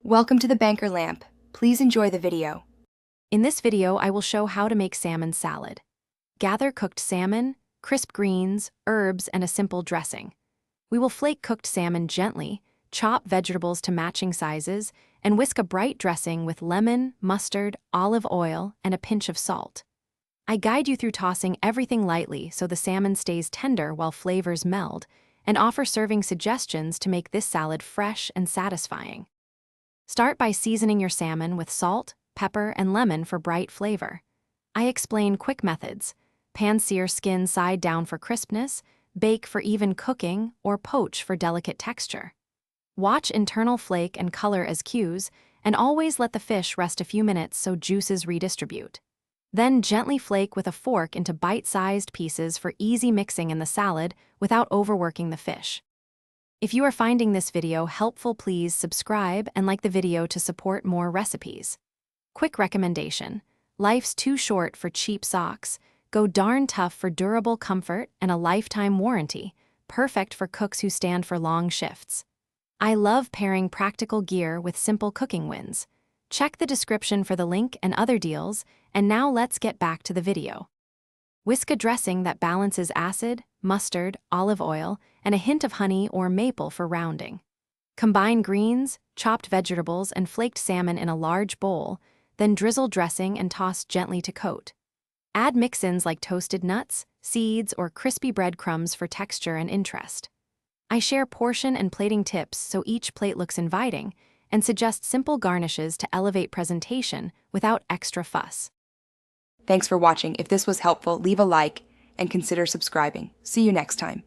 Welcome to the Banker Lamp. Please enjoy the video. In this video, I will show how to make salmon salad. Gather cooked salmon, crisp greens, herbs, and a simple dressing. We will flake cooked salmon gently, chop vegetables to matching sizes, and whisk a bright dressing with lemon, mustard, olive oil, and a pinch of salt. I guide you through tossing everything lightly so the salmon stays tender while flavors meld, and offer serving suggestions to make this salad fresh and satisfying. Start by seasoning your salmon with salt, pepper, and lemon for bright flavor. I explain quick methods: pan-sear skin side down for crispness, bake for even cooking, or poach for delicate texture. Watch internal flake and color as cues, and always let the fish rest a few minutes so juices redistribute. Then gently flake with a fork into bite-sized pieces for easy mixing in the salad without overworking the fish. If you are finding this video helpful, please subscribe and like the video to support more recipes. Quick recommendation: life's too short for cheap socks. Go darn tough for durable comfort and a lifetime warranty, perfect for cooks who stand for long shifts. I love pairing practical gear with simple cooking wins. Check the description for the link and other deals, and now let's get back to the video. Whisk a dressing that balances acid, mustard, olive oil, and a hint of honey or maple for rounding. Combine greens, chopped vegetables, and flaked salmon in a large bowl, then drizzle dressing and toss gently to coat. Add mix-ins like toasted nuts, seeds, or crispy breadcrumbs for texture and interest. I share portion and plating tips so each plate looks inviting, and suggest simple garnishes to elevate presentation without extra fuss. Thanks for watching. If this was helpful, leave a like and consider subscribing. See you next time.